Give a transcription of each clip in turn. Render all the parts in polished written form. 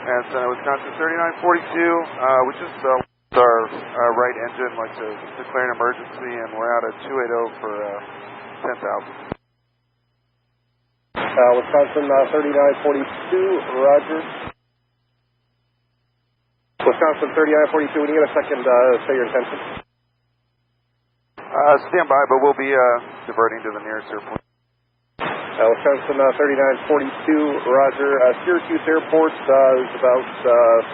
And Wisconsin 3942, we just our right engine like to declare an emergency, and we're out at 280 for 10,000. Wisconsin 3942, roger. Wisconsin 3942, when you get a second, say your intention. Stand by, but we'll be diverting to the nearest airport. Wisconsin 3942, roger. Syracuse Airport is about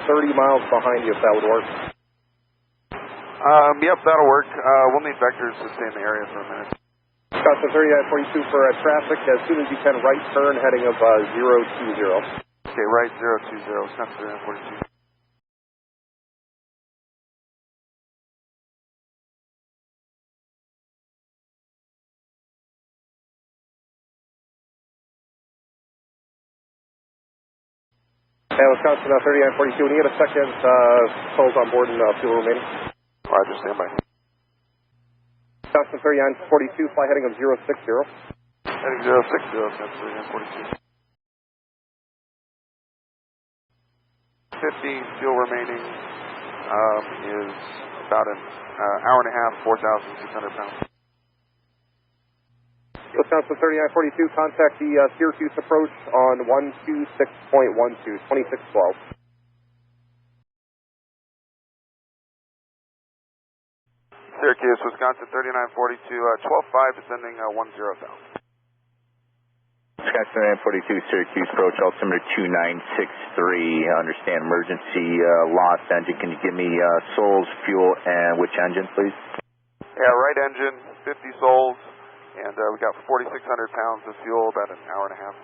30 miles behind you, if that would work. Yep, that'll work. We'll need vectors to stay in the area for a minute. Wisconsin 3942 for traffic. As soon as you can, right turn heading of 020. Okay, right 020, Wisconsin 3942. Wisconsin 3942, when you get a second, souls on board and fuel remaining. Roger, stand by. Wisconsin 3942, fly heading of 060. Heading 060, Wisconsin 3942. 50 fuel remaining is about an hour and a half, 4,600 pounds. Wisconsin 3942, contact the Syracuse approach on 126.12, 2612. Syracuse, Wisconsin 3942, 12.5, descending 10,000. Wisconsin 3942, Syracuse approach, altimeter 2963, understand emergency lost engine. Can you give me souls, fuel, and which engine, please? Yeah, right engine, 50 souls. And we got 4,600 pounds of fuel, about an hour and a half.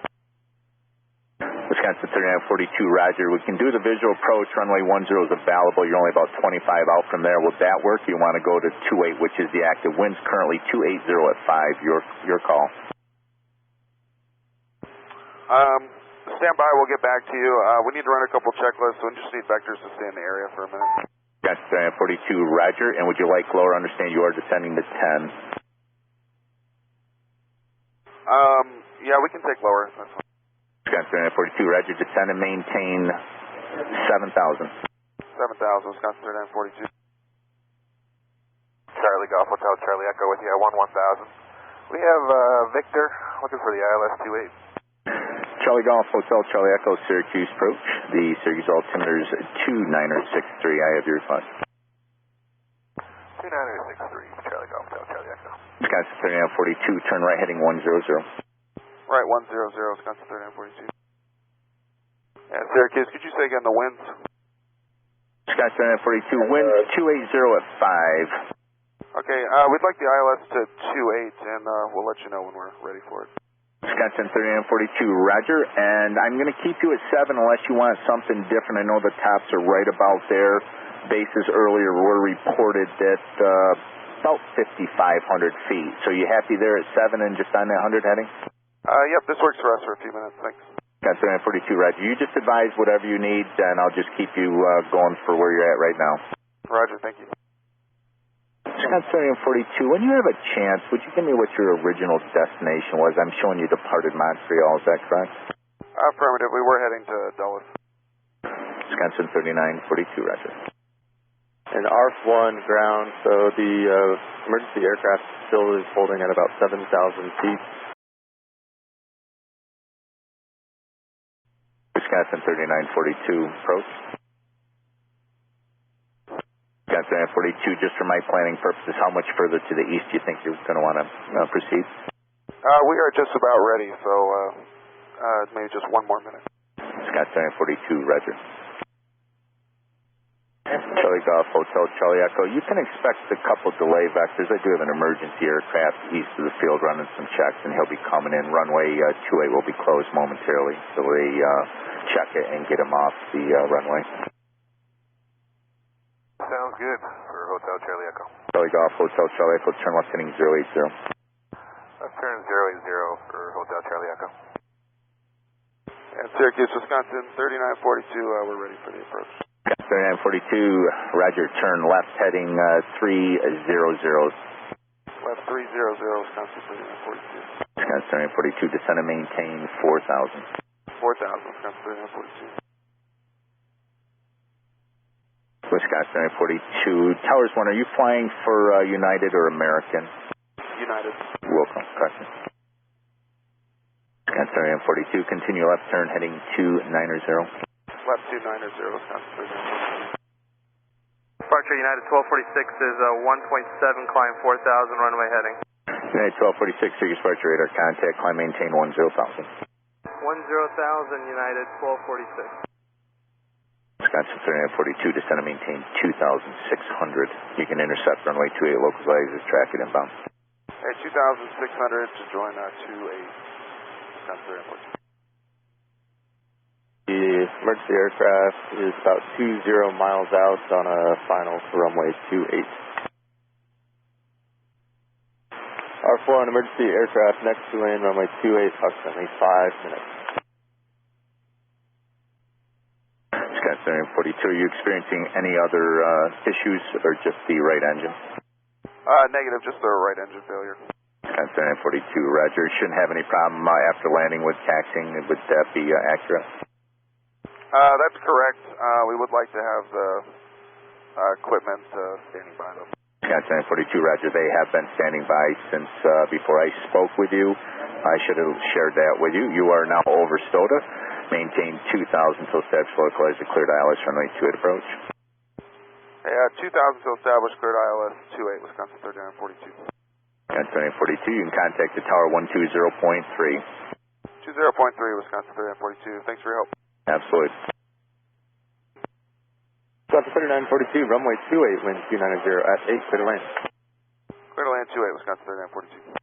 Wisconsin 3942, roger. We can do the visual approach. Runway 10 is available. You're only about 25 out from there. Will that work? You want to go to 28, which is the active. Wind's currently 280 at 5. Your call. Stand by. We'll get back to you. We need to run a couple checklists, so we just need vectors to stay in the area for a minute. Wisconsin 3942, roger. And would you like lower? Understand you are descending to 10. Yeah, we can take lower. That's fine. Wisconsin 3942, roger. Descend and maintain 7,000. 7,000, Wisconsin 3942. Charlie Golf Hotel, Charlie Echo with you at 11000. We have Victor looking for the ILS 28. Charlie Golf Hotel, Charlie Echo, Syracuse approach. The Syracuse altimeter is 2963. I have your request. 2963, Charlie Golf Hotel, Charlie Echo. Wisconsin 3942, turn right heading 100. Right, 100, Wisconsin 3942. And Syracuse, could you say again the winds? Wisconsin 3942, wind 280 at 5. Okay, we'd like the ILS to 28, and we'll let you know when we're ready for it. Wisconsin 3942, roger. And I'm going to keep you at 7 unless you want something different. I know the tops are right about there. Bases earlier were reported at about 5,500 feet. So you happy there at 7 and just on that 100 heading? Yep, this works for us for a few minutes. Thanks. Wisconsin 3942, roger. You just advise whatever you need, and I'll just keep you going for where you're at right now. Roger, thank you. Wisconsin 3942, when you have a chance, would you give me what your original destination was? I'm showing you departed Montreal, is that correct? Affirmative, we were heading to Dulles. Wisconsin 3942, roger. And ARF-1 ground, so the emergency aircraft still is holding at about 7,000 feet. Wisconsin 3942, approach. Wisconsin 3942, just for my planning purposes, how much further to the east do you think you're going to want to proceed? We are just about ready, so maybe just one more minute. Wisconsin 3942, roger. Charlie Golf Hotel, Charlie Echo. You can expect a couple delay vectors. I do have an emergency aircraft east of the field running some checks, and he'll be coming in. Runway 28 will be closed momentarily, so they check it and get him off the runway. Sounds good for Hotel Charlie Echo. Charlie Golf Hotel, Charlie Echo, turn left heading 080. Left turn 080 for Hotel Charlie Echo. And Syracuse, Wisconsin 3942, we're ready for the approach. 3942, roger, turn left heading 300. Left 300, Wisconsin 3942. Wisconsin 3942, descend and maintain 4,000. 4,000, Wisconsin 3942. Wisconsin 942. Towers 1, are you flying for United or American? United. Welcome, correction. Wisconsin 942, continue left turn heading 290. Left 290, Wisconsin 3942. Departure United 1246 is 1.7, climb 4,000, runway heading. United 1246, Syracuse departure radar contact, climb maintain 10,000. 10,000 United 1246. Wisconsin 3942, descend and maintain 2,600. You can intercept runway 28, local flags as traffic inbound. Hey, 2,600 to join 28, Wisconsin 3942. The emergency aircraft is about 20 miles out on a final for runway 28. R4 on emergency aircraft next to land runway 28, approximately 5 minutes. Wisconsin 42, are you experiencing any other issues or just the right engine? Negative, just the right engine failure. Wisconsin 42, roger. Shouldn't have any problem after landing with taxiing. Would that be accurate? That's correct. We would like to have the equipment standing by them. Wisconsin 42, roger. They have been standing by since before I spoke with you. I should have shared that with you. You are now over STOTA. Maintain 2,000 till established localize a cleared ILS runway 28 approach. Hey, 2,000 till established cleared ILS 28, Wisconsin 3942. Wisconsin 42, you can contact the tower 120.3. 20.3, Wisconsin 3942. Thanks for your help. Absolutely. Wisconsin 3942, runway 28, wind 290 at 8, clear to land. Clear to land 28, Wisconsin 3942.